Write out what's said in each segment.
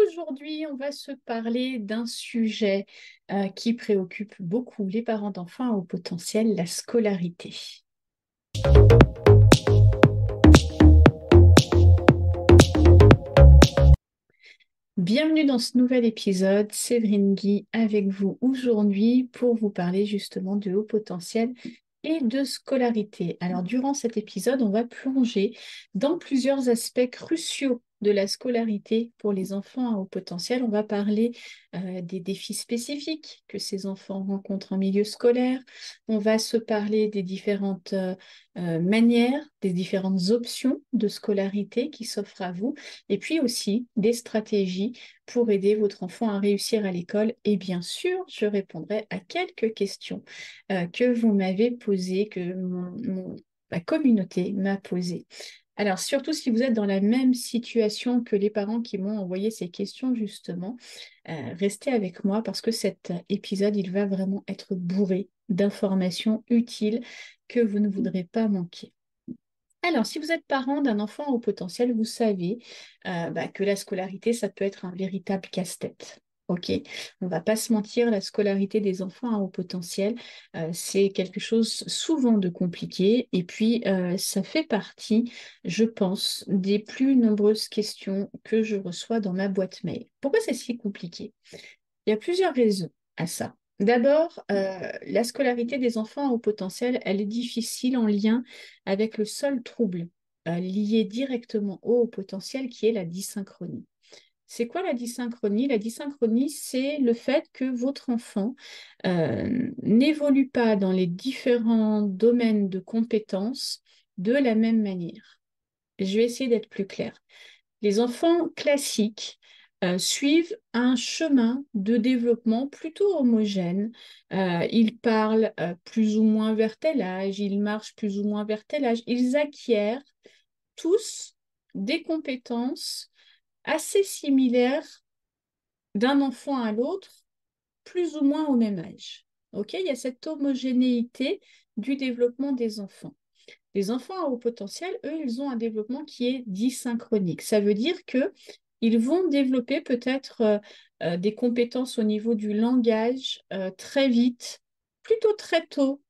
Aujourd'hui, on va se parler d'un sujet qui préoccupe beaucoup les parents d'enfants à haut potentiel, la scolarité. Bienvenue dans ce nouvel épisode, Séverine Guy avec vous aujourd'hui pour vous parler justement de haut potentiel et de scolarité. Alors, durant cet épisode, on va plonger dans plusieurs aspects cruciaux de la scolarité pour les enfants à haut potentiel. On va parler des défis spécifiques que ces enfants rencontrent en milieu scolaire. On va se parler des différentes manières, des différentes options de scolarité qui s'offrent à vous, et puis aussi des stratégies pour aider votre enfant à réussir à l'école. Et bien sûr, je répondrai à quelques questions que vous m'avez posées, que ma communauté m'a posées. Alors, surtout si vous êtes dans la même situation que les parents qui m'ont envoyé ces questions, justement, restez avec moi parce que cet épisode, il va vraiment être bourré d'informations utiles que vous ne voudrez pas manquer. Alors, si vous êtes parent d'un enfant au potentiel, vous savez que la scolarité, ça peut être un véritable casse-tête. Ok, on va pas se mentir, la scolarité des enfants à haut potentiel, c'est quelque chose souvent de compliqué. Et puis, ça fait partie, je pense, des plus nombreuses questions que je reçois dans ma boîte mail. Pourquoi c'est si compliqué? Il y a plusieurs raisons à ça. D'abord, la scolarité des enfants à haut potentiel, elle est difficile en lien avec le seul trouble lié directement au haut potentiel qui est la dysynchronie. C'est quoi la dysynchronie? La dysynchronie, c'est le fait que votre enfant n'évolue pas dans les différents domaines de compétences de la même manière. Je vais essayer d'être plus claire. Les enfants classiques suivent un chemin de développement plutôt homogène. Ils parlent plus ou moins vers tel âge, ils marchent plus ou moins vers tel âge. Ils acquièrent tous des compétences assez similaires d'un enfant à l'autre, plus ou moins au même âge. Ok, il y a cette homogénéité du développement des enfants. Les enfants à haut potentiel, eux, ils ont un développement qui est disynchronique. Ça veut dire que ils vont développer peut-être des compétences au niveau du langage très vite, plutôt très tôt,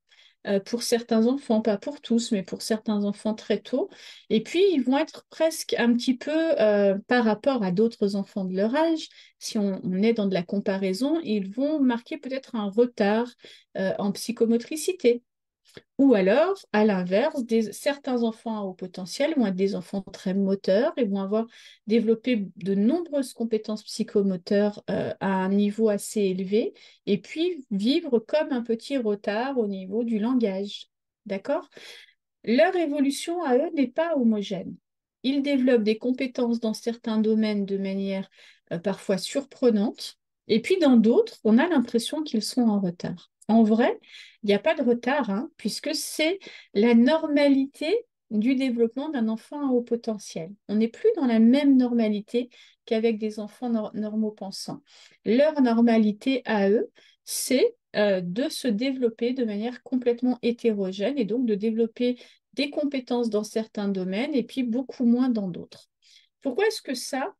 pour certains enfants, pas pour tous, mais pour certains enfants très tôt. Et puis, ils vont être presque un petit peu par rapport à d'autres enfants de leur âge, si on est dans de la comparaison, ils vont marquer peut-être un retard en psychomotricité. Ou alors, à l'inverse, certains enfants à haut potentiel vont être des enfants très moteurs et vont avoir développé de nombreuses compétences psychomoteurs à un niveau assez élevé et puis vivre comme un petit retard au niveau du langage. D'accord? Leur évolution à eux n'est pas homogène. Ils développent des compétences dans certains domaines de manière parfois surprenante, et puis dans d'autres, on a l'impression qu'ils sont en retard. En vrai, il n'y a pas de retard, hein, puisque c'est la normalité du développement d'un enfant à haut potentiel. On n'est plus dans la même normalité qu'avec des enfants normaux pensants. Leur normalité à eux, c'est de se développer de manière complètement hétérogène et donc de développer des compétences dans certains domaines et puis beaucoup moins dans d'autres. Pourquoi est-ce que ça,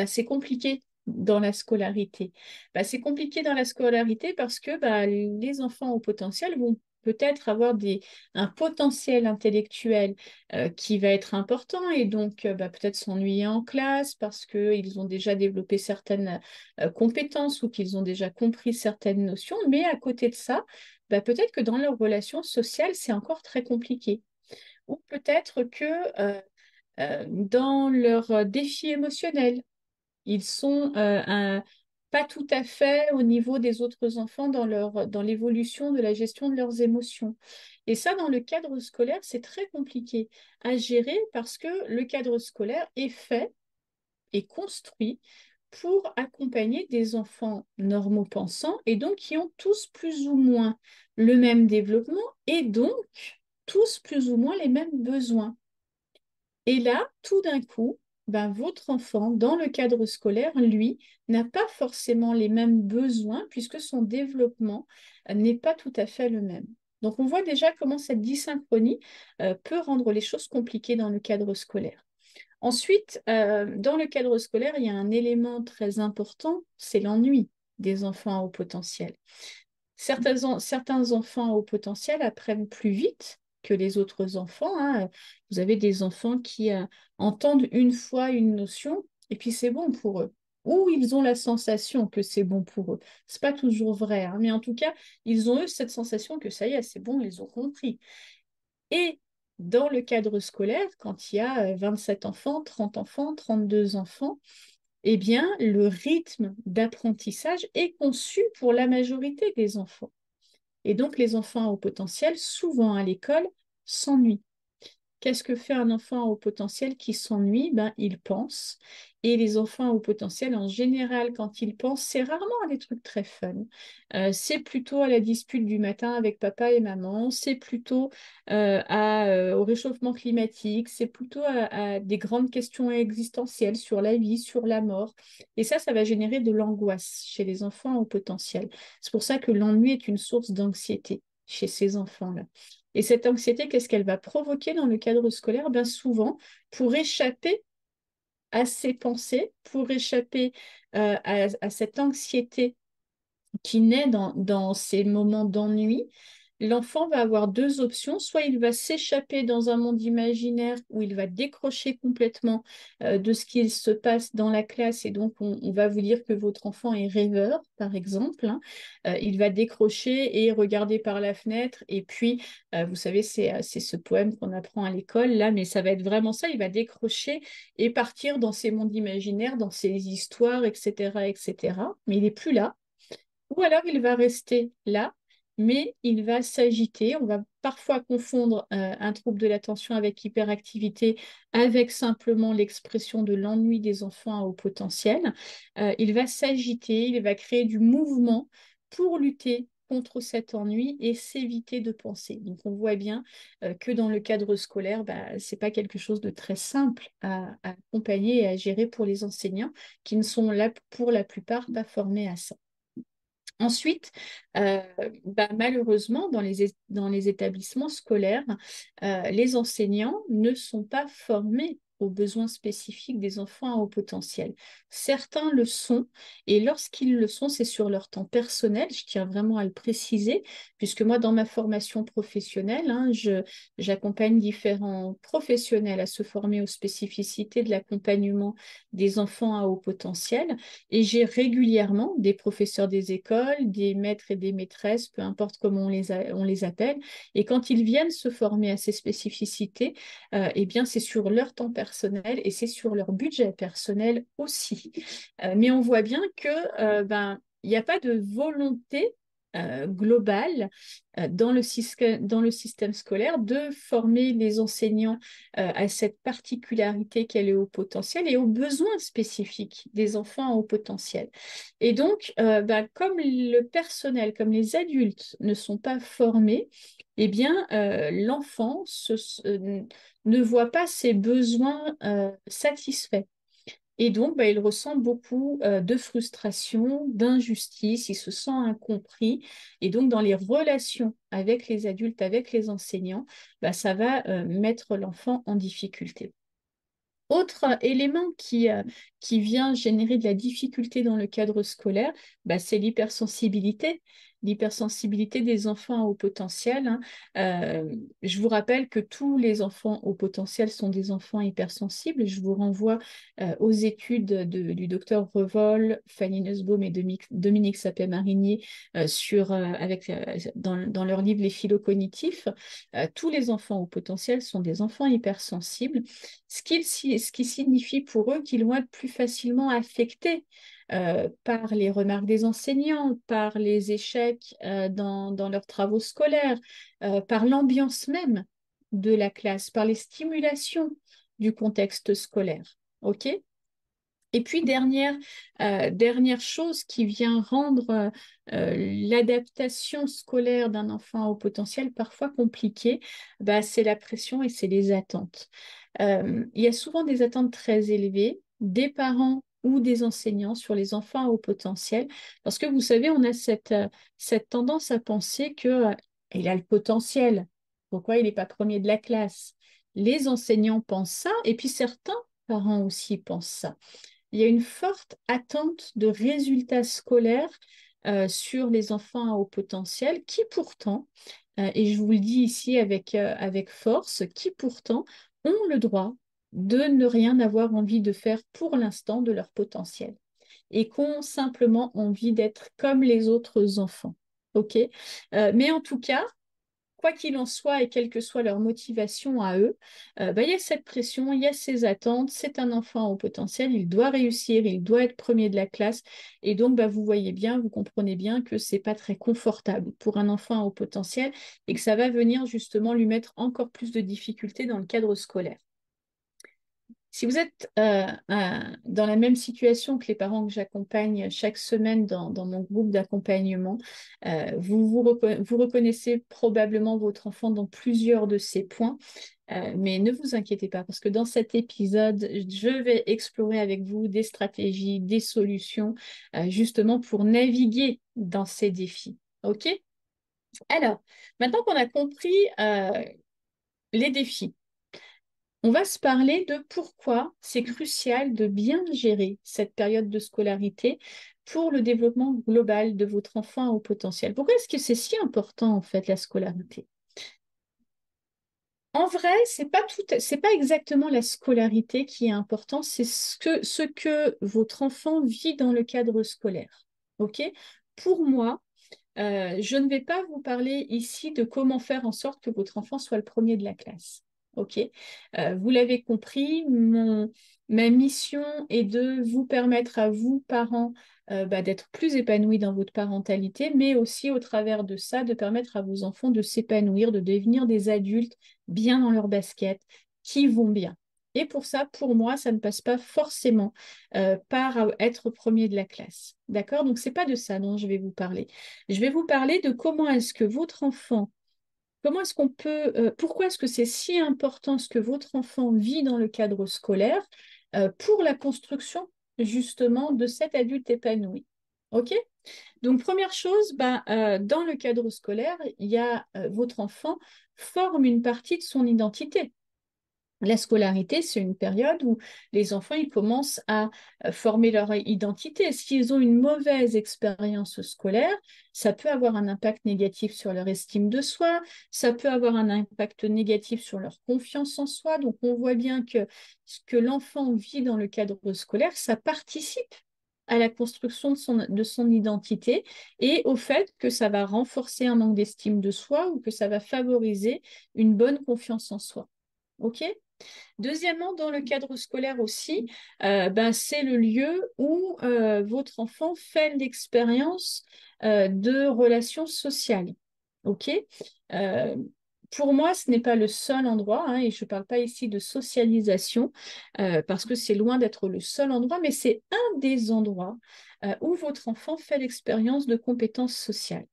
c'est compliqué dans la scolarité? C'est compliqué dans la scolarité parce que les enfants au potentiel vont peut-être avoir un potentiel intellectuel qui va être important et donc peut-être s'ennuyer en classe parce qu'ils ont déjà développé certaines compétences ou qu'ils ont déjà compris certaines notions, mais à côté de ça, peut-être que dans leurs relations sociales, c'est encore très compliqué. Ou peut-être que dans leurs défis émotionnels, ils sont pas tout à fait au niveau des autres enfants dans l'évolution de la gestion de leurs émotions. Et ça, dans le cadre scolaire, c'est très compliqué à gérer parce que le cadre scolaire est fait et construit pour accompagner des enfants normaux pensants et donc qui ont tous plus ou moins le même développement et donc tous plus ou moins les mêmes besoins. Et là, tout d'un coup, votre enfant, dans le cadre scolaire, lui, n'a pas forcément les mêmes besoins puisque son développement n'est pas tout à fait le même. Donc, on voit déjà comment cette dysynchronie peut rendre les choses compliquées dans le cadre scolaire. Ensuite, dans le cadre scolaire, il y a un élément très important, c'est l'ennui des enfants à haut potentiel. Certains enfants à haut potentiel apprennent plus vite que les autres enfants, hein. Vous avez des enfants qui entendent une fois une notion et puis c'est bon pour eux. Ou ils ont la sensation que c'est bon pour eux. C'est pas toujours vrai, hein, mais en tout cas, ils ont eu cette sensation que ça y est, c'est bon, ils ont compris. Et dans le cadre scolaire, quand il y a 27 enfants, 30 enfants, 32 enfants, eh bien, le rythme d'apprentissage est conçu pour la majorité des enfants. Et donc, les enfants au potentiel, souvent à l'école, s'ennuient. Qu'est-ce que fait un enfant au potentiel qui s'ennuie? Ben, il pense. Et les enfants au potentiel, en général, quand ils pensent, c'est rarement à des trucs très fun. C'est plutôt à la dispute du matin avec papa et maman, c'est plutôt au réchauffement climatique, c'est plutôt à des grandes questions existentielles sur la vie, sur la mort. Et ça va générer de l'angoisse chez les enfants au potentiel. C'est pour ça que l'ennui est une source d'anxiété chez ces enfants-là. Et cette anxiété, qu'est-ce qu'elle va provoquer dans le cadre scolaire? Ben souvent, pour échapper à ces pensées, pour échapper à cette anxiété qui naît dans ces moments d'ennui, l'enfant va avoir deux options. Soit il va s'échapper dans un monde imaginaire où il va décrocher complètement de ce qu'il se passe dans la classe et donc on va vous dire que votre enfant est rêveur, par exemple, hein. Il va décrocher et regarder par la fenêtre et puis, vous savez, c'est ce poème qu'on apprend à l'école, là, mais ça va être vraiment ça, il va décrocher et partir dans ces mondes imaginaires, dans ces histoires, etc., etc. Mais il n'est plus là. Ou alors il va rester là, mais il va s'agiter. On va parfois confondre un trouble de l'attention avec hyperactivité, avec simplement l'expression de l'ennui des enfants à haut potentiel. Il va s'agiter, il va créer du mouvement pour lutter contre cet ennui et s'éviter de penser. Donc on voit bien que dans le cadre scolaire, bah, ce n'est pas quelque chose de très simple à accompagner et à gérer pour les enseignants qui ne sont là pour la plupart pas formés à ça. Ensuite, euh, bah, malheureusement, dans les établissements scolaires, les enseignants ne sont pas formés aux besoins spécifiques des enfants à haut potentiel. Certains le sont, et lorsqu'ils le sont, c'est sur leur temps personnel, je tiens vraiment à le préciser, puisque moi, dans ma formation professionnelle, hein, j'accompagne différents professionnels à se former aux spécificités de l'accompagnement des enfants à haut potentiel. Et j'ai régulièrement des professeurs des écoles, des maîtres et des maîtresses, peu importe comment on les appelle. Et quand ils viennent se former à ces spécificités, eh bien, c'est sur leur temps personnel et c'est sur leur budget personnel aussi. Mais on voit bien que ben, il n'y a pas de volonté globale dans le système scolaire de former les enseignants à cette particularité qu'elle est au potentiel et aux besoins spécifiques des enfants au potentiel. Et donc, bah, comme le personnel, comme les adultes ne sont pas formés, eh bien, l'enfant ne voit pas ses besoins satisfaits. Et donc, bah, il ressent beaucoup de frustration, d'injustice, il se sent incompris. Et donc, dans les relations avec les adultes, avec les enseignants, bah, ça va mettre l'enfant en difficulté. Autre élément qui vient générer de la difficulté dans le cadre scolaire, bah, c'est l'hypersensibilité des enfants au potentiel, hein. Je vous rappelle que tous les enfants au potentiel sont des enfants hypersensibles. Je vous renvoie aux études du docteur Revol, Fanny Nussbaum et Dominique Sapé-Marinier dans leur livre Les phylocognitifs. Tous les enfants au potentiel sont des enfants hypersensibles ce qui signifie pour eux qu'ils vont être plus facilement affectés par les remarques des enseignants, par les échecs dans leurs travaux scolaires, par l'ambiance même de la classe, par les stimulations du contexte scolaire. OK? Et puis, dernière chose qui vient rendre l'adaptation scolaire d'un enfant au potentiel parfois compliquée, bah, c'est la pression et c'est les attentes. Il y a souvent des attentes très élevées des parents ou des enseignants sur les enfants au potentiel, parce que vous savez, on a cette tendance à penser que il a le potentiel. Pourquoi il n'est pas premier de la classe? Les enseignants pensent ça, et puis certains parents aussi pensent ça. Il y a une forte attente de résultats scolaires sur les enfants à haut potentiel qui pourtant, et je vous le dis ici avec force, qui pourtant ont le droit de ne rien avoir envie de faire pour l'instant de leur potentiel et qui ont simplement envie d'être comme les autres enfants. OK? Mais en tout cas, quoi qu'il en soit et quelle que soit leur motivation à eux, il y a cette pression, il y a ces attentes, c'est un enfant au potentiel, il doit réussir, il doit être premier de la classe. Et donc, vous voyez bien, vous comprenez bien que c'est pas très confortable pour un enfant au potentiel et que ça va venir justement lui mettre encore plus de difficultés dans le cadre scolaire. Si vous êtes dans la même situation que les parents que j'accompagne chaque semaine dans mon groupe d'accompagnement, vous reconnaissez probablement votre enfant dans plusieurs de ces points, mais ne vous inquiétez pas parce que dans cet épisode, je vais explorer avec vous des stratégies, des solutions, justement pour naviguer dans ces défis. OK? Alors, maintenant qu'on a compris les défis, on va se parler de pourquoi c'est crucial de bien gérer cette période de scolarité pour le développement global de votre enfant au potentiel. Pourquoi est-ce que c'est si important en fait la scolarité? En vrai, c'est pas exactement la scolarité qui est important, c'est ce que votre enfant vit dans le cadre scolaire. OK? Pour moi, je ne vais pas vous parler ici de comment faire en sorte que votre enfant soit le premier de la classe. OK? Vous l'avez compris, ma mission est de vous permettre à vous, parents, d'être plus épanouis dans votre parentalité, mais aussi au travers de ça, de permettre à vos enfants de s'épanouir, de devenir des adultes bien dans leur basket, qui vont bien. Et pour ça, pour moi, ça ne passe pas forcément par être premier de la classe. D'accord? Donc, c'est pas de ça dont je vais vous parler. Je vais vous parler de comment est-ce que votre enfant, comment est-ce qu'on peut, pourquoi est-ce que c'est si important ce que votre enfant vit dans le cadre scolaire pour la construction justement de cet adulte épanoui. OK? Donc, première chose, dans le cadre scolaire, il y a votre enfant forme une partie de son identité. La scolarité, c'est une période où les enfants ils commencent à former leur identité. S'ils ont une mauvaise expérience scolaire, ça peut avoir un impact négatif sur leur estime de soi, ça peut avoir un impact négatif sur leur confiance en soi. Donc, on voit bien que ce que l'enfant vit dans le cadre scolaire, ça participe à la construction de son identité et au fait que ça va renforcer un manque d'estime de soi ou que ça va favoriser une bonne confiance en soi. OK? Deuxièmement, dans le cadre scolaire aussi, c'est le lieu où votre enfant fait l'expérience de relations sociales. OK? Euh, pour moi, ce n'est pas le seul endroit, hein, et je ne parle pas ici de socialisation, parce que c'est loin d'être le seul endroit, mais c'est un des endroits où votre enfant fait l'expérience de compétences sociales.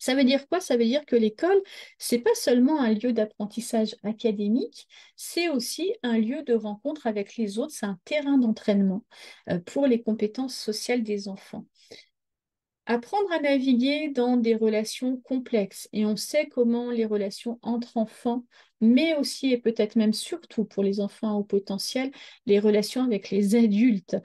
Ça veut dire quoi? Ça veut dire que l'école, c'est pas seulement un lieu d'apprentissage académique, c'est aussi un lieu de rencontre avec les autres, c'est un terrain d'entraînement pour les compétences sociales des enfants. Apprendre à naviguer dans des relations complexes, et on sait comment les relations entre enfants, mais aussi et peut-être même surtout pour les enfants au potentiel, les relations avec les adultes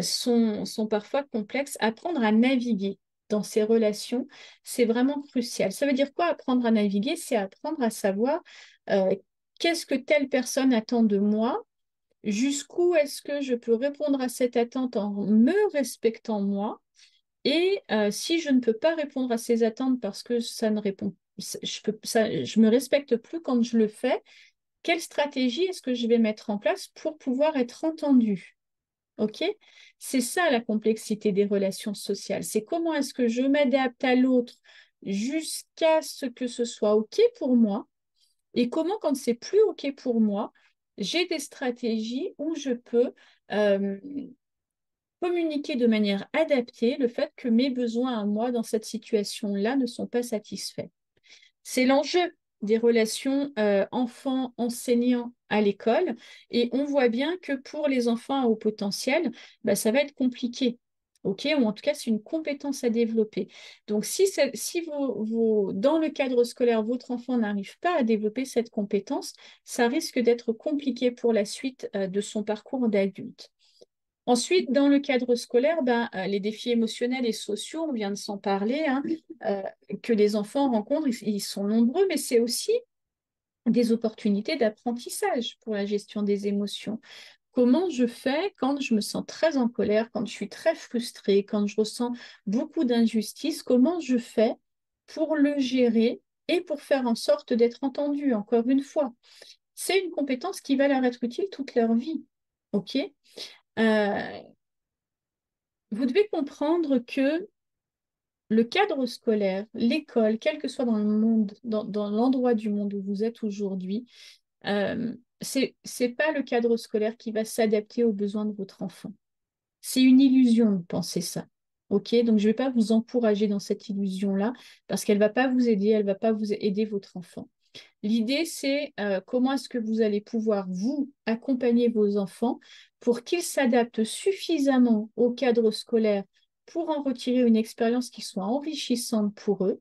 sont parfois complexes. Apprendre à naviguer dans ces relations, c'est vraiment crucial. Ça veut dire quoi apprendre à naviguer? C'est apprendre à savoir euh, qu'est-ce que telle personne attend de moi, jusqu'où est-ce que je peux répondre à cette attente en me respectant moi et si je ne peux pas répondre à ces attentes parce que ça ne répond, je me respecte plus quand je le fais, quelle stratégie est-ce que je vais mettre en place pour pouvoir être entendue? OK? C'est ça la complexité des relations sociales. C'est comment est-ce que je m'adapte à l'autre jusqu'à ce que ce soit OK pour moi et comment, quand c'est plus OK pour moi, j'ai des stratégies où je peux euh, communiquer de manière adaptée le fait que mes besoins à moi dans cette situation-là ne sont pas satisfaits. C'est l'enjeu des relations enfants-enseignants à l'école et on voit bien que pour les enfants à haut potentiel, ça va être compliqué. OK? Ou en tout cas, c'est une compétence à développer. Donc, si dans le cadre scolaire, votre enfant n'arrive pas à développer cette compétence, ça risque d'être compliqué pour la suite de son parcours d'adulte. Ensuite, dans le cadre scolaire, les défis émotionnels et sociaux, on vient de s'en parler, hein, euh, que les enfants rencontrent, ils sont nombreux, mais c'est aussi des opportunités d'apprentissage pour la gestion des émotions. Comment je fais quand je me sens très en colère, quand je suis très frustrée, quand je ressens beaucoup d'injustice, comment je fais pour le gérer et pour faire en sorte d'être entendue, encore une fois. C'est une compétence qui va leur être utile toute leur vie. OK? Euh, vous devez comprendre que le cadre scolaire, l'école, quel que soit dans le monde, dans l'endroit du monde où vous êtes aujourd'hui, c'est pas le cadre scolaire qui va s'adapter aux besoins de votre enfant. C'est une illusion de penser ça. OK? Donc, je ne vais pas vous encourager dans cette illusion-là parce qu'elle ne va pas vous aider, elle ne va pas vous aider votre enfant. L'idée, c'est comment est-ce que vous allez pouvoir, vous, accompagner vos enfants pour qu'ils s'adaptent suffisamment au cadre scolaire pour en retirer une expérience qui soit enrichissante pour eux,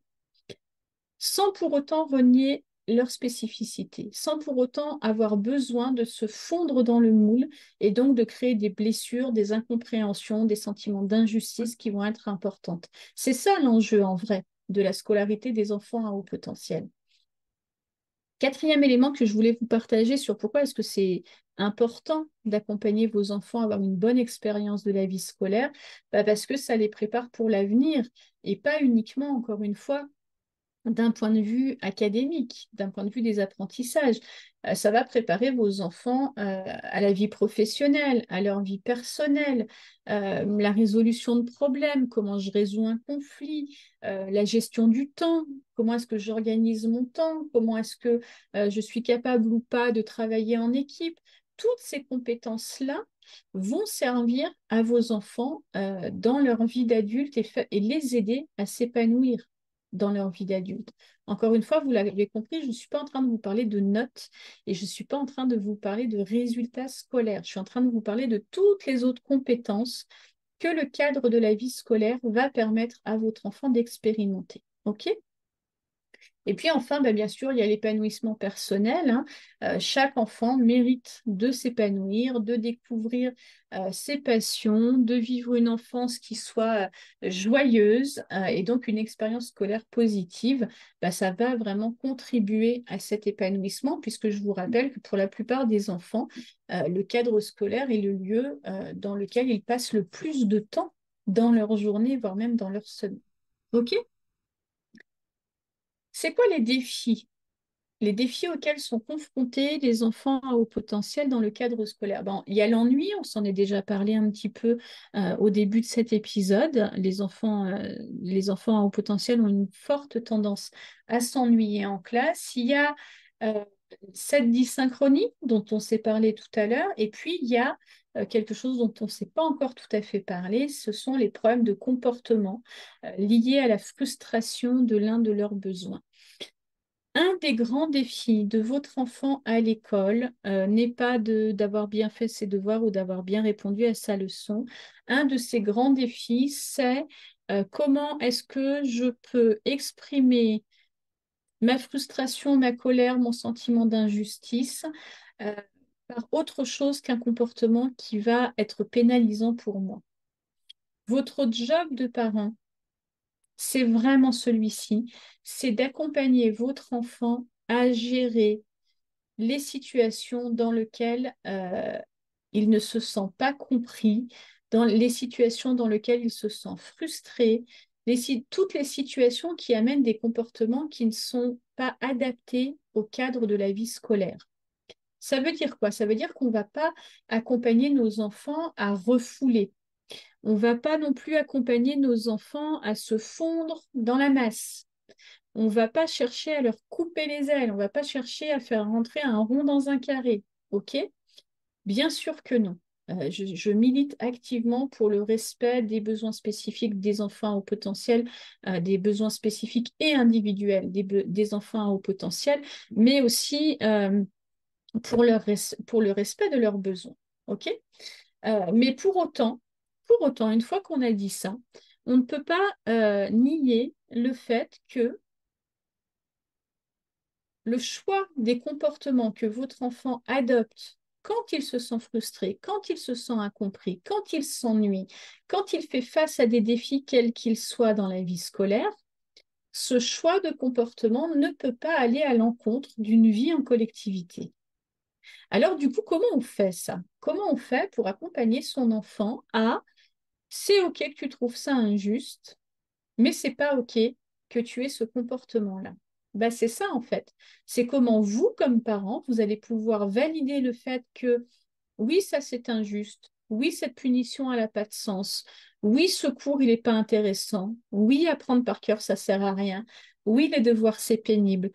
sans pour autant renier leur spécificité, sans pour autant avoir besoin de se fondre dans le moule et donc de créer des blessures, des incompréhensions, des sentiments d'injustice qui vont être importantes. C'est ça l'enjeu en vrai de la scolarité des enfants à haut potentiel. Quatrième élément que je voulais vous partager sur pourquoi est-ce que c'est important d'accompagner vos enfants à avoir une bonne expérience de la vie scolaire, parce que ça les prépare pour l'avenir et pas uniquement, encore une fois, d'un point de vue académique, d'un point de vue des apprentissages. Ça va préparer vos enfants à la vie professionnelle, à leur vie personnelle, la résolution de problèmes, comment je résous un conflit, la gestion du temps, comment est-ce que j'organise mon temps, comment est-ce que je suis capable ou pas de travailler en équipe. Toutes ces compétences-là vont servir à vos enfants dans leur vie d'adulte et les aider à s'épanouir dans leur vie d'adulte. Encore une fois, vous l'avez compris, je ne suis pas en train de vous parler de notes et je ne suis pas en train de vous parler de résultats scolaires. Je suis en train de vous parler de toutes les autres compétences que le cadre de la vie scolaire va permettre à votre enfant d'expérimenter. OK? Et puis enfin, bien sûr, il y a l'épanouissement personnel, hein. Chaque enfant mérite de s'épanouir, de découvrir ses passions, de vivre une enfance qui soit joyeuse et donc une expérience scolaire positive. Ça va vraiment contribuer à cet épanouissement puisque je vous rappelle que pour la plupart des enfants, le cadre scolaire est le lieu dans lequel ils passent le plus de temps dans leur journée, voire même dans leur semaine. OK? C'est quoi les défis? Les défis auxquels sont confrontés les enfants à haut potentiel dans le cadre scolaire. Bon, il y a l'ennui, on s'en est déjà parlé un petit peu au début de cet épisode. Les enfants à haut potentiel ont une forte tendance à s'ennuyer en classe. Il y a euh, cette dysynchronie dont on s'est parlé tout à l'heure, et puis il y a quelque chose dont on ne s'est pas encore tout à fait parlé, ce sont les problèmes de comportement liés à la frustration de l'un de leurs besoins. Un des grands défis de votre enfant à l'école n'est pas d'avoir bien fait ses devoirs ou d'avoir bien répondu à sa leçon. Un de ces grands défis, c'est comment est-ce que je peux exprimer ma frustration, ma colère, mon sentiment d'injustice euh, par autre chose qu'un comportement qui va être pénalisant pour moi. Votre job de parent, c'est vraiment celui-ci, c'est d'accompagner votre enfant à gérer les situations dans lesquelles il ne se sent pas compris, dans les situations dans lesquelles il se sent frustré, toutes les situations qui amènent des comportements qui ne sont pas adaptés au cadre de la vie scolaire. Ça veut dire quoi? Ça veut dire qu'on ne va pas accompagner nos enfants à refouler. On ne va pas non plus accompagner nos enfants à se fondre dans la masse. On ne va pas chercher à leur couper les ailes, on ne va pas chercher à faire rentrer un rond dans un carré. OK? Bien sûr que non. Je milite activement pour le respect des besoins spécifiques des enfants au potentiel, des besoins spécifiques et individuels des enfants à haut potentiel, mais aussi pour le respect de leurs besoins. OK? Mais pour autant, Pour autant, une fois qu'on a dit ça, on ne peut pas nier le fait que le choix des comportements que votre enfant adopte quand il se sent frustré, quand il se sent incompris, quand il s'ennuie, quand il fait face à des défis quels qu'ils soient dans la vie scolaire, ce choix de comportement ne peut pas aller à l'encontre d'une vie en collectivité. Alors du coup, comment on fait ça? Comment on fait pour accompagner son enfant à c'est OK que tu trouves ça injuste, mais c'est pas OK que tu aies ce comportement-là. Ben, c'est ça en fait. C'est comment vous, comme parent, vous allez pouvoir valider le fait que oui, ça c'est injuste. Oui, cette punition, elle n'a pas de sens. Oui, ce cours, il n'est pas intéressant. Oui, apprendre par cœur, ça sert à rien. Oui, les devoirs, c'est pénible.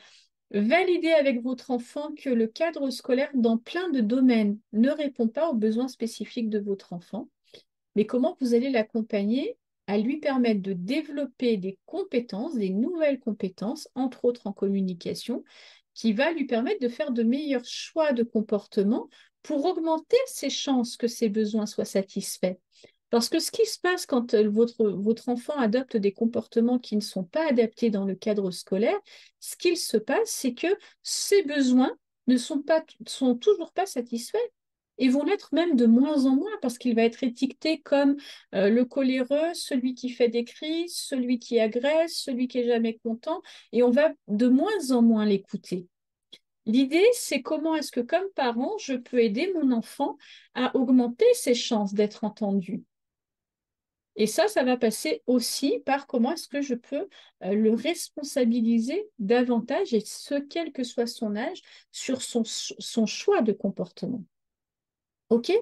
Validez avec votre enfant que le cadre scolaire, dans plein de domaines, ne répond pas aux besoins spécifiques de votre enfant, mais comment vous allez l'accompagner à lui permettre de développer des compétences, des nouvelles compétences, entre autres en communication, qui va lui permettre de faire de meilleurs choix de comportement pour augmenter ses chances que ses besoins soient satisfaits. Parce que ce qui se passe quand votre enfant adopte des comportements qui ne sont pas adaptés dans le cadre scolaire, ce qu'il se passe, c'est que ses besoins ne sont toujours pas satisfaits et vont l'être même de moins en moins parce qu'il va être étiqueté comme le coléreux, celui qui fait des crises, celui qui agresse, celui qui est jamais content, et on va de moins en moins l'écouter. L'idée, c'est comment est-ce que comme parent, je peux aider mon enfant à augmenter ses chances d'être entendu. Et ça va passer aussi par comment est-ce que je peux le responsabiliser davantage, et ce, quel que soit son âge, sur son choix de comportement. OK?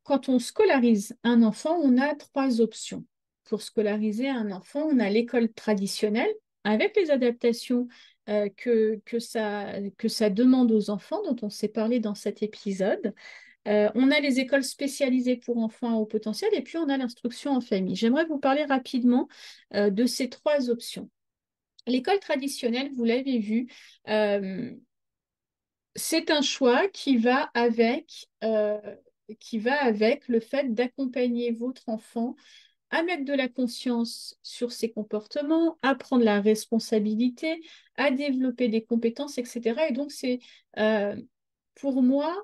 Quand on scolarise un enfant, on a trois options. Pour scolariser un enfant, on a l'école traditionnelle avec les adaptations que ça demande aux enfants, dont on s'est parlé dans cet épisode. On a les écoles spécialisées pour enfants à haut potentiel et puis on a l'instruction en famille. J'aimerais vous parler rapidement de ces trois options. L'école traditionnelle, vous l'avez vu, euh, c'est un choix qui va avec le fait d'accompagner votre enfant à mettre de la conscience sur ses comportements, à prendre la responsabilité, à développer des compétences, etc. Et donc, c'est euh, pour moi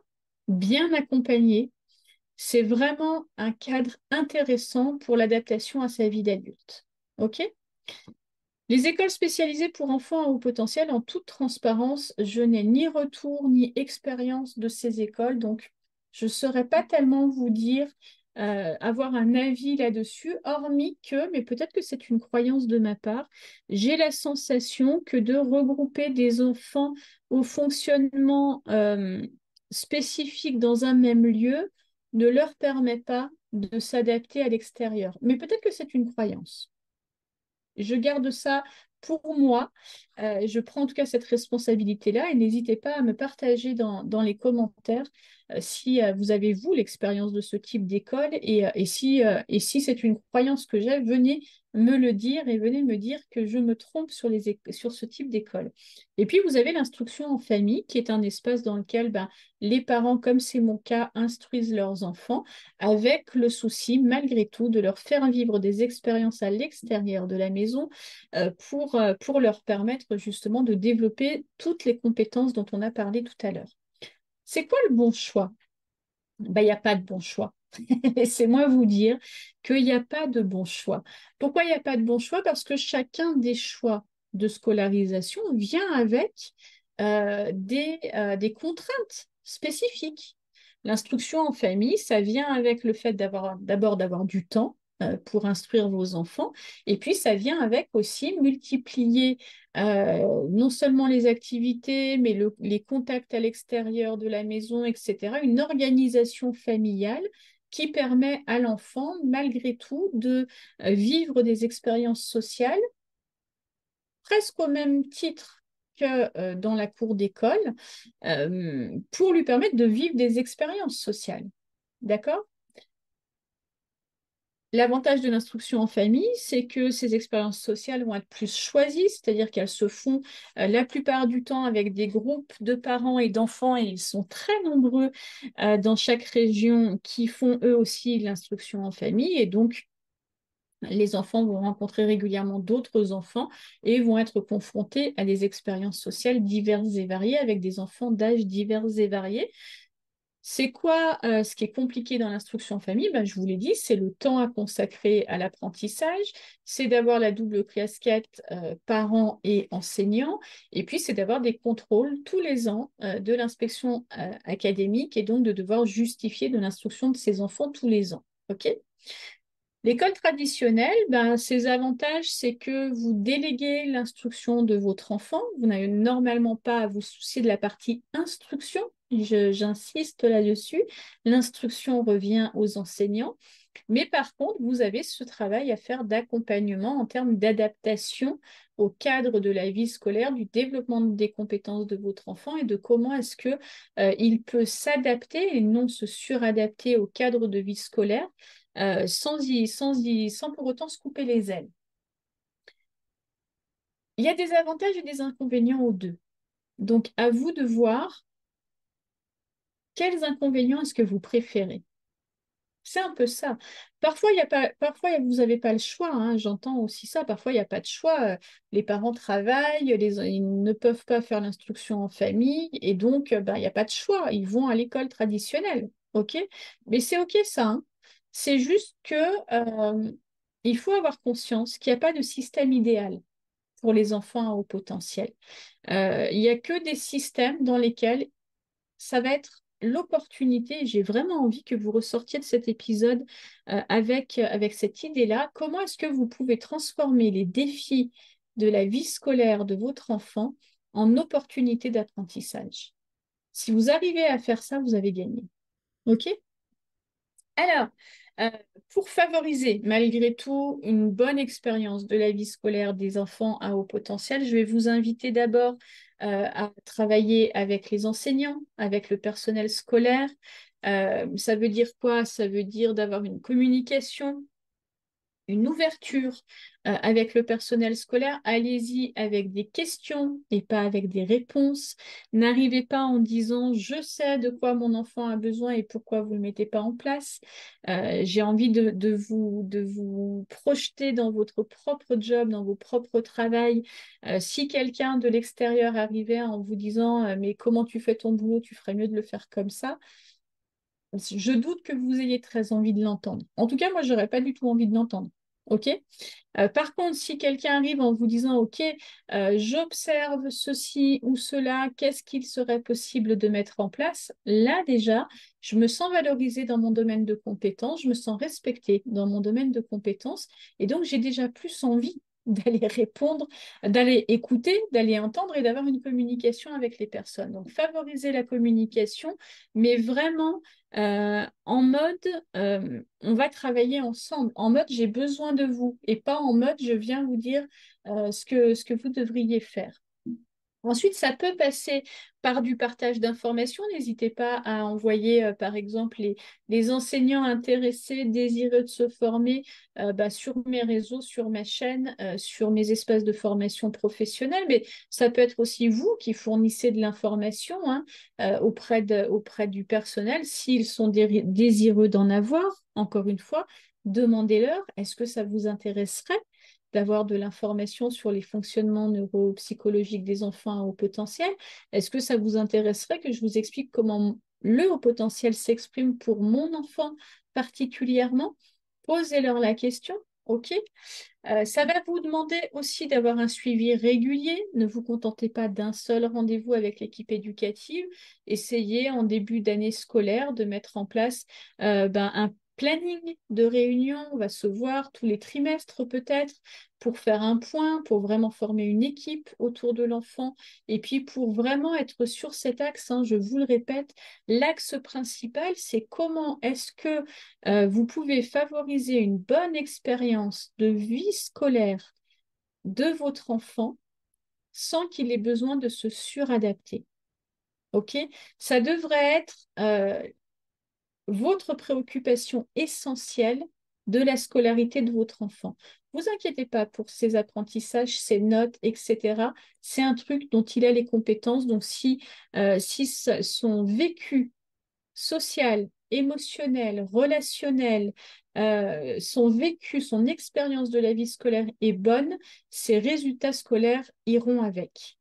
bien accompagné. C'est vraiment un cadre intéressant pour l'adaptation à sa vie d'adulte. OK? Les écoles spécialisées pour enfants à haut potentiel, en toute transparence, je n'ai ni retour ni expérience de ces écoles, donc je ne saurais pas tellement vous dire, avoir un avis là-dessus, hormis que, mais peut-être que c'est une croyance de ma part, j'ai la sensation que de regrouper des enfants au fonctionnement spécifique dans un même lieu ne leur permet pas de s'adapter à l'extérieur. Mais peut-être que c'est une croyance. Je garde ça pour moi. Je prends en tout cas cette responsabilité-là et n'hésitez pas à me partager dans les commentaires si vous avez, vous, l'expérience de ce type d'école et si c'est une croyance que j'ai, venez me le dire et venez me dire que je me trompe sur ce type d'école. Et puis, vous avez l'instruction en famille qui est un espace dans lequel les parents, comme c'est mon cas, instruisent leurs enfants avec le souci, malgré tout, de leur faire vivre des expériences à l'extérieur de la maison pour leur permettre justement de développer toutes les compétences dont on a parlé tout à l'heure. C'est quoi le bon choix? Ben, il n'y a pas de bon choix. Laissez-moi vous dire qu'il n'y a pas de bon choix. Pourquoi il n'y a pas de bon choix? Parce que chacun des choix de scolarisation vient avec des contraintes spécifiques. L'instruction en famille, ça vient avec le fait d'abord d'avoir du temps pour instruire vos enfants, et puis ça vient avec aussi multiplier non seulement les activités, mais les contacts à l'extérieur de la maison, etc., une organisation familiale qui permet à l'enfant, malgré tout, de vivre des expériences sociales presque au même titre que dans la cour d'école, pour lui permettre de vivre des expériences sociales. D'accord? L'avantage de l'instruction en famille, c'est que ces expériences sociales vont être plus choisies, c'est-à-dire qu'elles se font la plupart du temps avec des groupes de parents et d'enfants, et ils sont très nombreux dans chaque région qui font eux aussi l'instruction en famille. Et donc, les enfants vont rencontrer régulièrement d'autres enfants et vont être confrontés à des expériences sociales diverses et variées avec des enfants d'âges divers et variés. C'est quoi ce qui est compliqué dans l'instruction en famille? Ben, je vous l'ai dit, c'est le temps à consacrer à l'apprentissage, c'est d'avoir la double casquette parents et enseignants, et puis c'est d'avoir des contrôles tous les ans de l'inspection académique et donc de devoir justifier de l'instruction de ses enfants tous les ans. OK? L'école traditionnelle, ben, ses avantages, c'est que vous déléguez l'instruction de votre enfant. Vous n'avez normalement pas à vous soucier de la partie instruction. J'insiste là-dessus. L'instruction revient aux enseignants. Mais par contre, vous avez ce travail à faire d'accompagnement en termes d'adaptation au cadre de la vie scolaire, du développement des compétences de votre enfant et de comment est-ce que, il peut s'adapter et non se suradapter au cadre de vie scolaire sans pour autant se couper les ailes. Il y a des avantages et des inconvénients aux deux. Donc, à vous de voir quels inconvénients est-ce que vous préférez. C'est un peu ça. Parfois, il y a pas, parfois vous n'avez pas le choix, hein, j'entends aussi ça. Parfois, il n'y a pas de choix. Les parents travaillent, ils ne peuvent pas faire l'instruction en famille, et donc, ben, il n'y a pas de choix. Ils vont à l'école traditionnelle. OK? Mais c'est OK ça, hein. C'est juste que il faut avoir conscience qu'il n'y a pas de système idéal pour les enfants à haut potentiel. Il n'y a que des systèmes dans lesquels ça va être l'opportunité. J'ai vraiment envie que vous ressortiez de cet épisode avec cette idée-là. Comment est-ce que vous pouvez transformer les défis de la vie scolaire de votre enfant en opportunité d'apprentissage? Si vous arrivez à faire ça, vous avez gagné. OK? Alors, euh, pour favoriser malgré tout une bonne expérience de la vie scolaire des enfants à haut potentiel, je vais vous inviter d'abord à travailler avec les enseignants, avec le personnel scolaire. Ça veut dire quoi? Ça veut dire d'avoir une communication, une ouverture avec le personnel scolaire. Allez-y avec des questions et pas avec des réponses. N'arrivez pas en disant je sais de quoi mon enfant a besoin et pourquoi vous ne le mettez pas en place. J'ai envie de vous projeter dans votre propre job, dans vos propres travails. Si quelqu'un de l'extérieur arrivait en vous disant mais comment tu fais ton boulot, tu ferais mieux de le faire comme ça. Je doute que vous ayez très envie de l'entendre. En tout cas, moi, j'aurais pas du tout envie de l'entendre. OK? Par contre, si quelqu'un arrive en vous disant, OK, j'observe ceci ou cela, qu'est-ce qu'il serait possible de mettre en place? Là, déjà, je me sens valorisée dans mon domaine de compétences, je me sens respectée dans mon domaine de compétences, et donc j'ai déjà plus envie d'aller répondre, d'aller écouter, d'aller entendre et d'avoir une communication avec les personnes. Donc, favoriser la communication, mais vraiment en mode on va travailler ensemble, en mode j'ai besoin de vous et pas en mode je viens vous dire ce que vous devriez faire. Ensuite, ça peut passer par du partage d'informations. N'hésitez pas à envoyer, par exemple, les enseignants intéressés, désireux de se former bah, sur mes réseaux, sur ma chaîne, sur mes espaces de formation professionnelle. Mais ça peut être aussi vous qui fournissez de l'information hein, auprès du personnel. S'ils sont désireux d'en avoir, encore une fois, demandez-leur, est-ce que ça vous intéresserait d'avoir de l'information sur les fonctionnements neuropsychologiques des enfants à haut potentiel? Est-ce que ça vous intéresserait que je vous explique comment le haut potentiel s'exprime pour mon enfant particulièrement? Posez-leur la question. OK. Ça va vous demander aussi d'avoir un suivi régulier. Ne vous contentez pas d'un seul rendez-vous avec l'équipe éducative. Essayez en début d'année scolaire de mettre en place un planning de réunion. On va se voir tous les trimestres peut-être pour faire un point, pour vraiment former une équipe autour de l'enfant et puis pour vraiment être sur cet axe, hein, je vous le répète, l'axe principal, c'est comment est-ce que vous pouvez favoriser une bonne expérience de vie scolaire de votre enfant sans qu'il ait besoin de se suradapter. OK? Ça devrait être votre préoccupation essentielle de la scolarité de votre enfant. Vous inquiétez pas pour ses apprentissages, ses notes, etc. C'est un truc dont il a les compétences. Donc, si son vécu social, émotionnel, relationnel, son vécu, son expérience de la vie scolaire est bonne, ses résultats scolaires iront avec.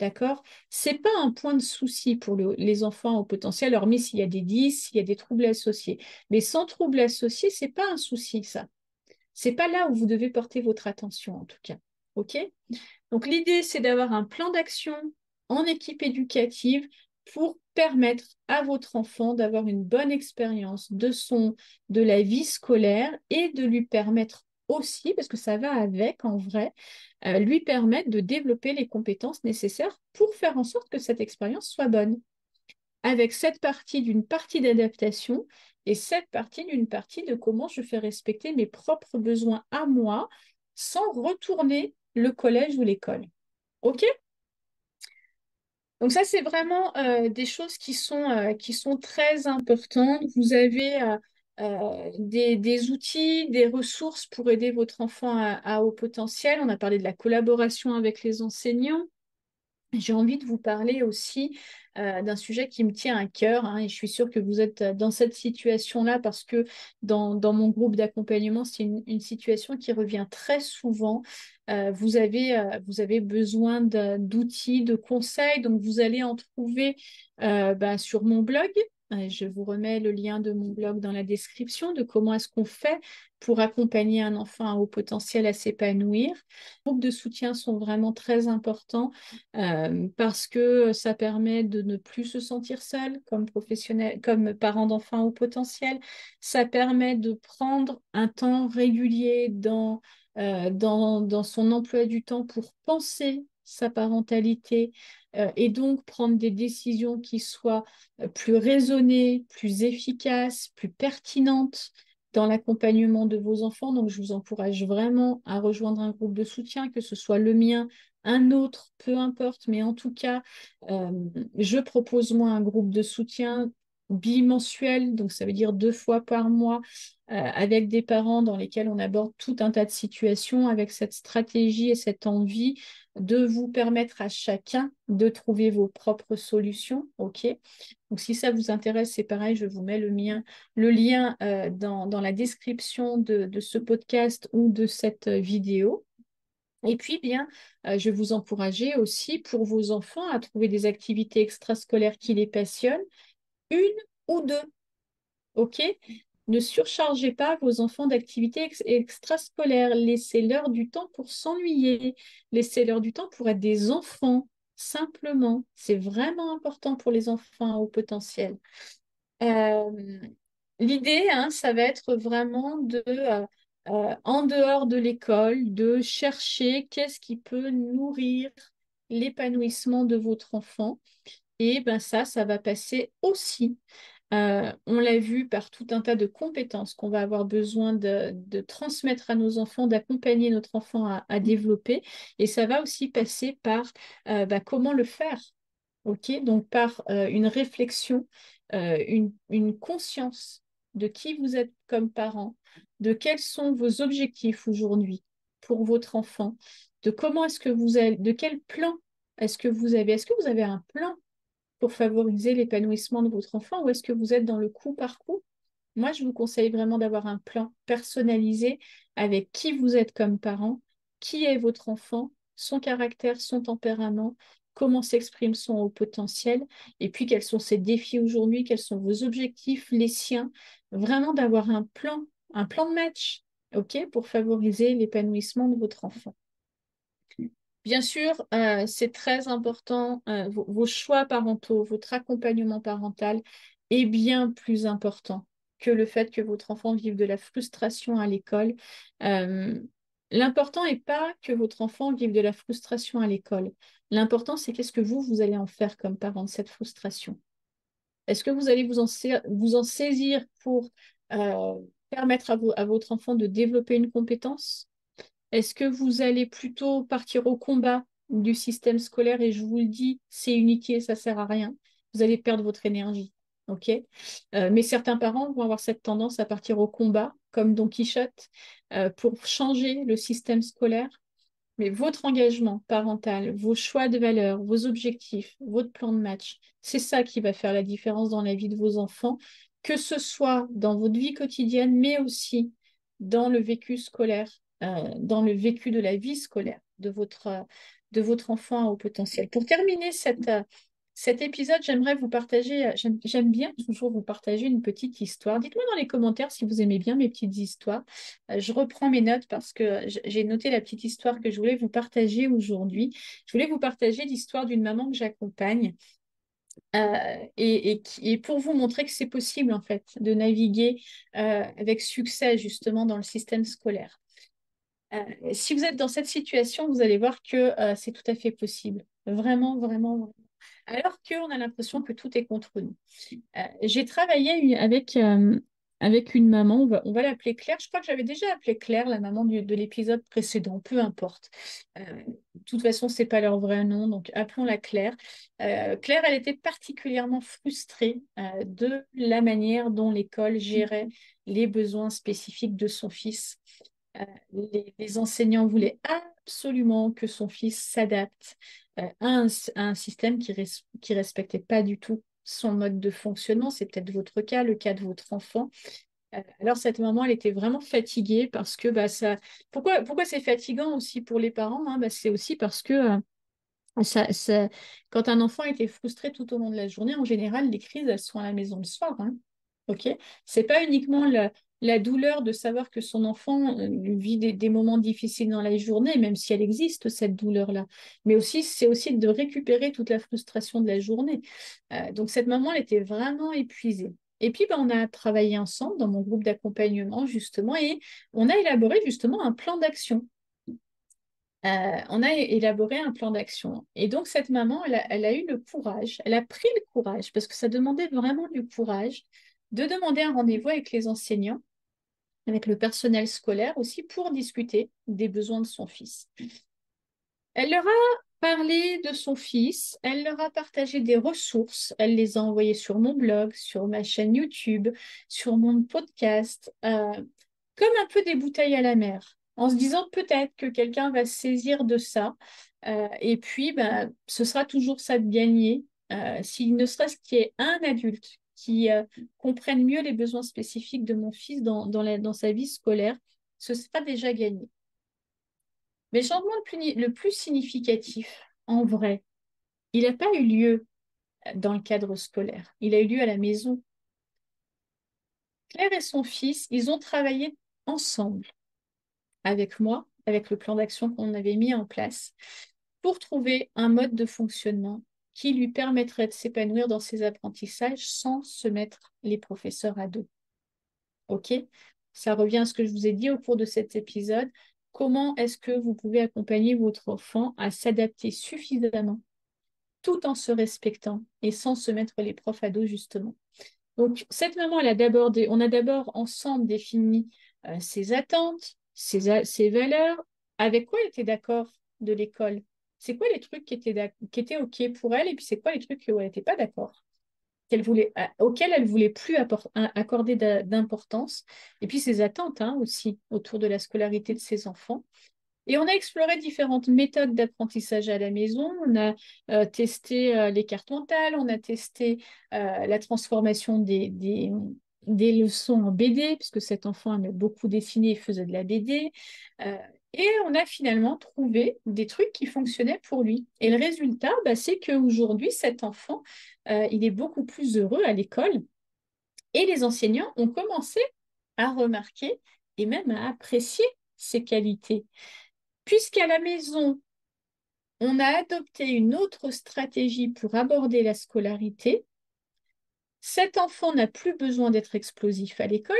D'accord? C'est pas un point de souci pour les enfants au potentiel, hormis s'il y a des 10, s'il y a des troubles associés. Mais sans troubles associés, c'est pas un souci, ça. C'est pas là où vous devez porter votre attention, en tout cas. OK? Donc, l'idée, c'est d'avoir un plan d'action en équipe éducative pour permettre à votre enfant d'avoir une bonne expérience de la vie scolaire et de lui permettre aussi, parce que ça va avec en vrai, lui permettre de développer les compétences nécessaires pour faire en sorte que cette expérience soit bonne. Avec cette partie d'une partie d'adaptation et cette partie d'une partie de comment je fais respecter mes propres besoins à moi sans retourner le collège ou l'école. OK? Donc ça, c'est vraiment des choses qui sont très importantes. Vous avez des outils, des ressources pour aider votre enfant à haut potentiel. On a parlé de la collaboration avec les enseignants. J'ai envie de vous parler aussi d'un sujet qui me tient à cœur, hein, et je suis sûre que vous êtes dans cette situation-là parce que dans mon groupe d'accompagnement, c'est une situation qui revient très souvent. Vous avez besoin d'outils, de conseils, donc vous allez en trouver sur mon blog. Je vous remets le lien de mon blog dans la description de comment est-ce qu'on fait pour accompagner un enfant à haut potentiel à s'épanouir. Les groupes de soutien sont vraiment très importants parce que ça permet de ne plus se sentir seul comme professionnel, comme parent d'enfant au potentiel. Ça permet de prendre un temps régulier dans son emploi du temps pour penser sa parentalité et donc prendre des décisions qui soient plus raisonnées, plus efficaces, plus pertinentes dans l'accompagnement de vos enfants. Donc, je vous encourage vraiment à rejoindre un groupe de soutien, que ce soit le mien, un autre, peu importe, mais en tout cas, euh, je propose moi un groupe de soutien bimensuel, donc ça veut dire 2 fois par mois, avec des parents dans lesquels on aborde tout un tas de situations avec cette stratégie et cette envie de vous permettre à chacun de trouver vos propres solutions. OK? Donc, si ça vous intéresse, c'est pareil, je vous mets le lien dans la description de ce podcast ou de cette vidéo. Et puis, bien, je vais vous encourager aussi pour vos enfants à trouver des activités extrascolaires qui les passionnent, une ou deux, OK? Ne surchargez pas vos enfants d'activités extrascolaires. Laissez-leur du temps pour s'ennuyer. Laissez-leur du temps pour être des enfants, simplement. C'est vraiment important pour les enfants au potentiel. Euh, L'idée, hein, ça va être vraiment en dehors de l'école, de chercher qu'est-ce qui peut nourrir l'épanouissement de votre enfant. Et ben ça va passer aussi. On l'a vu par tout un tas de compétences qu'on va avoir besoin de transmettre à nos enfants, d'accompagner notre enfant à développer. Et ça va aussi passer par comment le faire. Ok, donc par une réflexion, une conscience de qui vous êtes comme parent, de quels sont vos objectifs aujourd'hui pour votre enfant, de comment est-ce que vous avez, de quel plan est-ce que vous avez un plan pour favoriser l'épanouissement de votre enfant ou est-ce que vous êtes dans le coup par coup? Moi, je vous conseille vraiment d'avoir un plan personnalisé avec qui vous êtes comme parent, qui est votre enfant, son caractère, son tempérament, comment s'exprime son haut potentiel, et puis quels sont ses défis aujourd'hui, quels sont vos objectifs, les siens. Vraiment d'avoir un plan de match, ok, pour favoriser l'épanouissement de votre enfant. Bien sûr, c'est très important, vos choix parentaux, votre accompagnement parental est bien plus important que le fait que votre enfant vive de la frustration à l'école. Euh, L'important n'est pas que votre enfant vive de la frustration à l'école. L'important, c'est qu'est-ce que vous allez en faire comme parent de cette frustration. Est-ce que vous allez vous en saisir pour euh, permettre à votre enfant de développer une compétence? Est-ce que vous allez plutôt partir au combat du système scolaire et je vous le dis, c'est inutile, ça sert à rien. Vous allez perdre votre énergie. ok? Mais certains parents vont avoir cette tendance à partir au combat, comme Don Quichotte, pour changer le système scolaire. Mais votre engagement parental, vos choix de valeurs, vos objectifs, votre plan de match, c'est ça qui va faire la différence dans la vie de vos enfants, que ce soit dans votre vie quotidienne, mais aussi dans le vécu scolaire, dans le vécu de la vie scolaire de votre enfant à haut potentiel. Pour terminer cet épisode, j'aimerais vous partager, j'aime bien toujours vous partager une petite histoire. Dites-moi dans les commentaires si vous aimez bien mes petites histoires. Je reprends mes notes parce que j'ai noté la petite histoire que je voulais vous partager aujourd'hui. Je voulais vous partager l'histoire d'une maman que j'accompagne et pour vous montrer que c'est possible en fait de naviguer avec succès justement dans le système scolaire. Si vous êtes dans cette situation, vous allez voir que c'est tout à fait possible. Vraiment, vraiment, vraiment. Alors qu'on a l'impression que tout est contre nous. J'ai travaillé avec une maman, on va l'appeler Claire. Je crois que j'avais déjà appelé Claire, la maman de l'épisode précédent, peu importe. De toute façon, ce n'est pas leur vrai nom, donc appelons-la Claire. Claire, elle était particulièrement frustrée de la manière dont l'école gérait les besoins spécifiques de son fils. Les enseignants voulaient absolument que son fils s'adapte à un système qui respectait pas du tout son mode de fonctionnement. C'est peut-être votre cas, le cas de votre enfant. Alors cette maman, elle était vraiment fatiguée parce que bah, ça. Pourquoi c'est fatigant aussi pour les parents, hein. Bah, c'est aussi parce que quand un enfant était frustré tout au long de la journée, en général, les crises, elles sont à la maison le soir, hein. Ok? C'est pas uniquement la douleur de savoir que son enfant vit des moments difficiles dans la journée, même si elle existe, cette douleur-là. Mais aussi, c'est aussi de récupérer toute la frustration de la journée. Donc, cette maman, elle était vraiment épuisée. Et puis, ben, on a travaillé ensemble dans mon groupe d'accompagnement, justement, et on a élaboré justement un plan d'action. On a élaboré un plan d'action. Et donc, cette maman, elle a eu le courage, elle a pris le courage, parce que ça demandait vraiment du courage, de demander un rendez-vous avec les enseignants, avec le personnel scolaire aussi, pour discuter des besoins de son fils. Elle leur a parlé de son fils, elle leur a partagé des ressources, elle les a envoyées sur mon blog, sur ma chaîne YouTube, sur mon podcast, comme un peu des bouteilles à la mer, en se disant peut-être que quelqu'un va se saisir de ça, et puis bah, ce sera toujours ça de gagner, s'il ne serait-ce qu'il y ait un adulte qui comprenne mieux les besoins spécifiques de mon fils dans sa vie scolaire, ce sera déjà gagné. Mais le changement le plus significatif, en vrai, il n'a pas eu lieu dans le cadre scolaire. Il a eu lieu à la maison. Claire et son fils, ils ont travaillé ensemble avec moi, avec le plan d'action qu'on avait mis en place, pour trouver un mode de fonctionnement qui lui permettrait de s'épanouir dans ses apprentissages sans se mettre les professeurs à dos. OK? Ça revient à ce que je vous ai dit au cours de cet épisode. Comment est-ce que vous pouvez accompagner votre enfant à s'adapter suffisamment tout en se respectant et sans se mettre les profs à dos, justement. Donc, cette maman, on a d'abord ensemble défini ses attentes, ses valeurs, avec quoi elle était d'accord de l'école. C'est quoi les trucs qui étaient OK pour elle, et puis c'est quoi les trucs où elle n'était pas d'accord, auxquels elle voulait plus accorder d'importance, et puis ses attentes hein, aussi autour de la scolarité de ses enfants. Et on a exploré différentes méthodes d'apprentissage à la maison. On a testé les cartes mentales, on a testé la transformation des leçons en BD, puisque cet enfant aimait beaucoup dessiner et faisait de la BD. Euh, et on a finalement trouvé des trucs qui fonctionnaient pour lui. Et le résultat, bah, c'est qu'aujourd'hui, cet enfant, il est beaucoup plus heureux à l'école. Et les enseignants ont commencé à remarquer et même à apprécier ses qualités. Puisqu'à la maison, on a adopté une autre stratégie pour aborder la scolarité, cet enfant n'a plus besoin d'être explosif à l'école,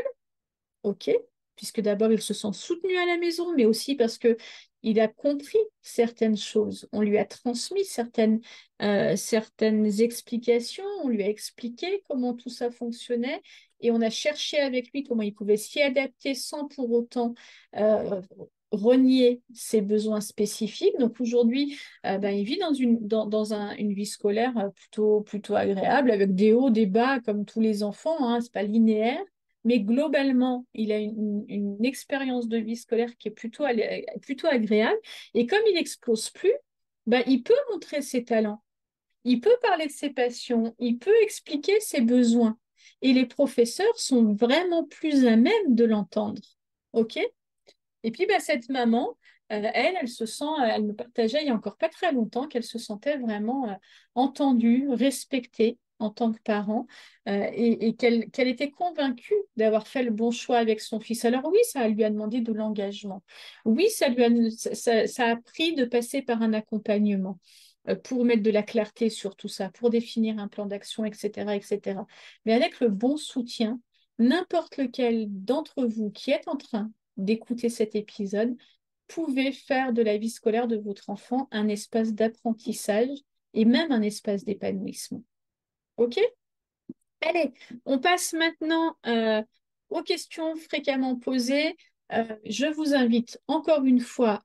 ok, puisque d'abord il se sent soutenu à la maison, mais aussi parce que il a compris certaines choses. On lui a transmis certaines explications, on lui a expliqué comment tout ça fonctionnait et on a cherché avec lui comment il pouvait s'y adapter sans pour autant renier ses besoins spécifiques. Donc aujourd'hui, il vit dans une vie scolaire plutôt agréable, avec des hauts, des bas, comme tous les enfants, hein, c'est pas linéaire. Mais globalement, il a une expérience de vie scolaire qui est plutôt agréable. Et comme il n'explose plus, il peut montrer ses talents, il peut parler de ses passions, il peut expliquer ses besoins. Et les professeurs sont vraiment plus à même de l'entendre. OK? Et puis, cette maman, elle se sent, elle me partageait il n'y a encore pas très longtemps qu'elle se sentait vraiment entendue, respectée en tant que parent, et qu'elle était convaincue d'avoir fait le bon choix avec son fils. Alors oui, ça lui a demandé de l'engagement. Oui, ça a pris de passer par un accompagnement pour mettre de la clarté sur tout ça, pour définir un plan d'action, etc., etc. Mais avec le bon soutien, n'importe lequel d'entre vous qui est en train d'écouter cet épisode, pouvez faire de la vie scolaire de votre enfant un espace d'apprentissage et même un espace d'épanouissement. OK? Allez, on passe maintenant aux questions fréquemment posées. Je vous invite encore une fois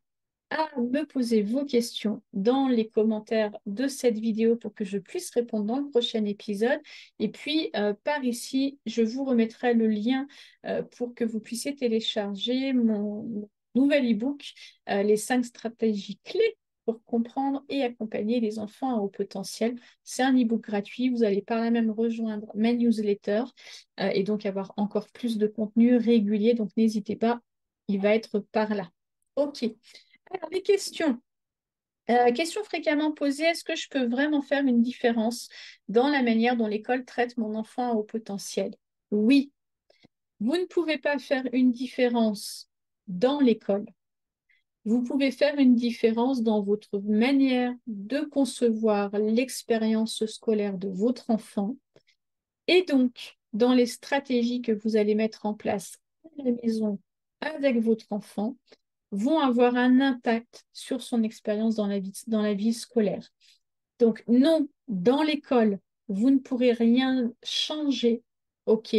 à me poser vos questions dans les commentaires de cette vidéo pour que je puisse répondre dans le prochain épisode. Et puis, par ici, je vous remettrai le lien pour que vous puissiez télécharger mon nouvel e-book, les 5 stratégies clés pour comprendre et accompagner les enfants à haut potentiel. C'est un e-book gratuit. Vous allez par là même rejoindre ma newsletter et donc avoir encore plus de contenu régulier. Donc, n'hésitez pas, il va être par là. OK. Alors, les questions. Question fréquemment posée, est-ce que je peux vraiment faire une différence dans la manière dont l'école traite mon enfant à haut potentiel? Oui, vous ne pouvez pas faire une différence dans l'école. Vous pouvez faire une différence dans votre manière de concevoir l'expérience scolaire de votre enfant et donc dans les stratégies que vous allez mettre en place à la maison avec votre enfant vont avoir un impact sur son expérience dans la vie scolaire. Donc, non, dans l'école, vous ne pourrez rien changer. OK.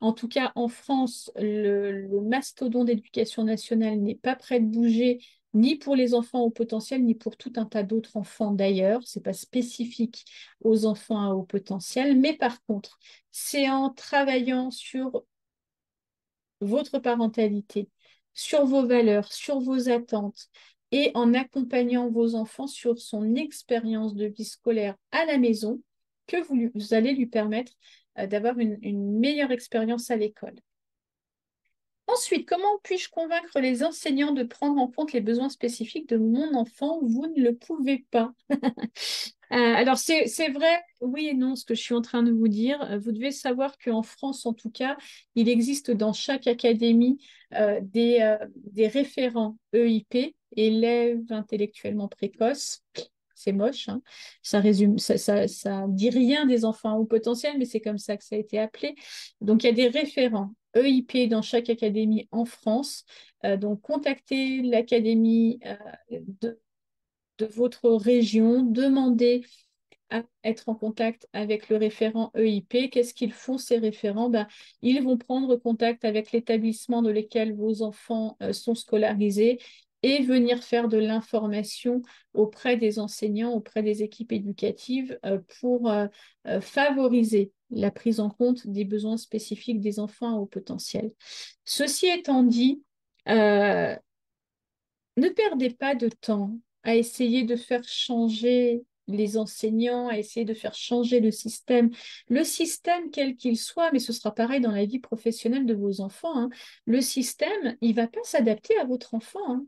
En tout cas, en France, le mastodonte d'éducation nationale n'est pas prêt de bouger, ni pour les enfants au potentiel, ni pour tout un tas d'autres enfants d'ailleurs. Ce n'est pas spécifique aux enfants à haut potentiel. Mais par contre, c'est en travaillant sur votre parentalité, sur vos valeurs, sur vos attentes et en accompagnant vos enfants sur son expérience de vie scolaire à la maison que vous allez lui permettre d'avoir une meilleure expérience à l'école. Ensuite, comment puis-je convaincre les enseignants de prendre en compte les besoins spécifiques de mon enfant? Vous ne le pouvez pas. Alors, c'est vrai, oui et non, ce que je suis en train de vous dire. Vous devez savoir qu'en France, en tout cas, il existe dans chaque académie des référents EIP, élèves intellectuellement précoces. C'est moche, hein. Ça résume, ça dit rien des enfants au potentiel, mais c'est comme ça que ça a été appelé. Donc, il y a des référents EIP dans chaque académie en France. Donc, contactez l'académie de votre région, demandez à être en contact avec le référent EIP. Qu'est-ce qu'ils font, ces référents? Ils vont prendre contact avec l'établissement dans lequel vos enfants sont scolarisés et venir faire de l'information auprès des enseignants, auprès des équipes éducatives pour favoriser la prise en compte des besoins spécifiques des enfants à haut potentiel. Ceci étant dit, euh, ne perdez pas de temps à essayer de faire changer les enseignants, à essayer de faire changer le système. Le système, quel qu'il soit, mais ce sera pareil dans la vie professionnelle de vos enfants, hein. Le système, il ne va pas s'adapter à votre enfant, hein.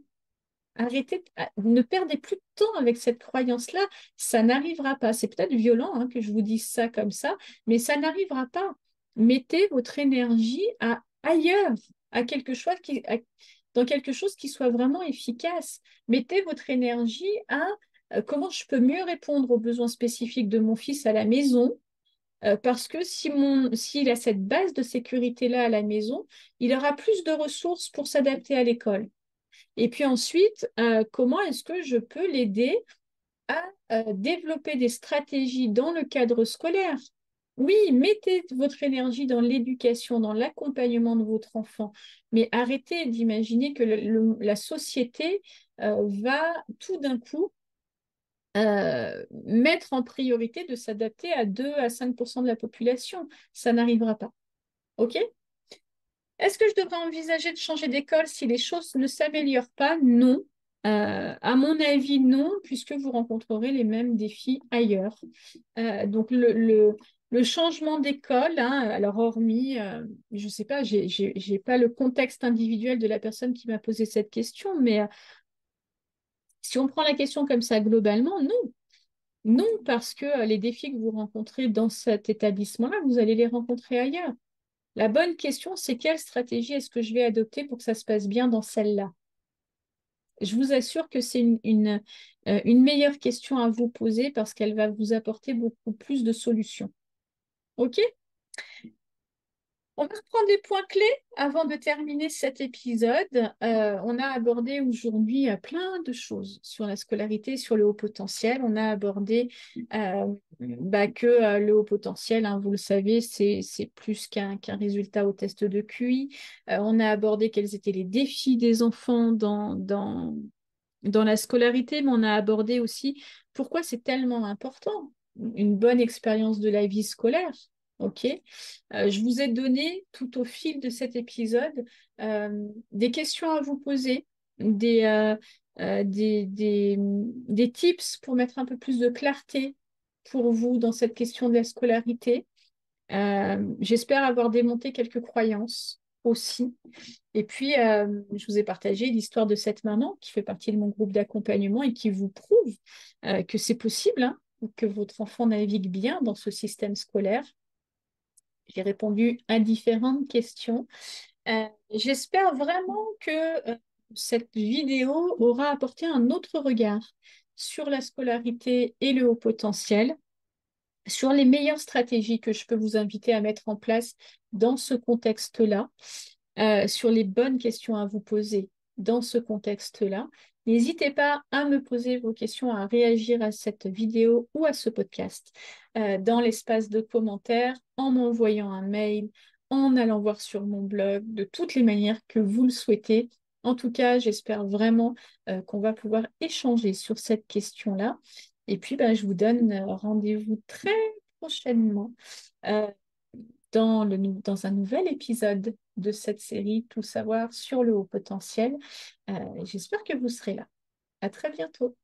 Arrêtez, ne perdez plus de temps avec cette croyance-là. Ça n'arrivera pas. C'est peut-être violent, hein, que je vous dise ça comme ça, mais ça n'arrivera pas. Mettez votre énergie ailleurs, à quelque chose dans quelque chose qui soit vraiment efficace. Mettez votre énergie à comment je peux mieux répondre aux besoins spécifiques de mon fils à la maison. Parce que s'il a cette base de sécurité-là à la maison, il aura plus de ressources pour s'adapter à l'école. Et puis ensuite, comment est-ce que je peux l'aider à développer des stratégies dans le cadre scolaire? Oui, mettez votre énergie dans l'éducation, dans l'accompagnement de votre enfant, mais arrêtez d'imaginer que la société va tout d'un coup mettre en priorité de s'adapter à 2 à 5% de la population. Ça n'arrivera pas. OK? Est-ce que je devrais envisager de changer d'école si les choses ne s'améliorent pas? Non. À mon avis, non, puisque vous rencontrerez les mêmes défis ailleurs. Donc, le changement d'école, hein, alors hormis, je ne sais pas, j'ai pas le contexte individuel de la personne qui m'a posé cette question, mais si on prend la question comme ça globalement, non. Non, parce que les défis que vous rencontrez dans cet établissement-là, vous allez les rencontrer ailleurs. La bonne question, c'est quelle stratégie est-ce que je vais adopter pour que ça se passe bien dans celle-là? Je vous assure que c'est une meilleure question à vous poser parce qu'elle va vous apporter beaucoup plus de solutions. OK? On va reprendre les points clés avant de terminer cet épisode. On a abordé aujourd'hui plein de choses sur la scolarité, sur le haut potentiel. On a abordé que le haut potentiel, hein, vous le savez, c'est plus qu'un résultat au test de QI. On a abordé quels étaient les défis des enfants dans la scolarité, mais on a abordé aussi pourquoi c'est tellement important, une bonne expérience de la vie scolaire. OK? Je vous ai donné tout au fil de cet épisode des questions à vous poser, des tips pour mettre un peu plus de clarté pour vous dans cette question de la scolarité. J'espère avoir démonté quelques croyances aussi. Et puis, je vous ai partagé l'histoire de cette maman qui fait partie de mon groupe d'accompagnement et qui vous prouve que c'est possible, hein, que votre enfant navigue bien dans ce système scolaire. J'ai répondu à différentes questions. J'espère vraiment que cette vidéo aura apporté un autre regard sur la scolarité et le haut potentiel, sur les meilleures stratégies que je peux vous inviter à mettre en place dans ce contexte-là, sur les bonnes questions à vous poser dans ce contexte-là. N'hésitez pas à me poser vos questions, à réagir à cette vidéo ou à ce podcast dans l'espace de commentaires, en m'envoyant un mail, en allant voir sur mon blog, de toutes les manières que vous le souhaitez. En tout cas, j'espère vraiment qu'on va pouvoir échanger sur cette question-là. Et puis, ben, je vous donne rendez-vous très prochainement euh, dans un nouvel épisode de cette série Tout savoir sur le haut potentiel. J'espère que vous serez là. À très bientôt.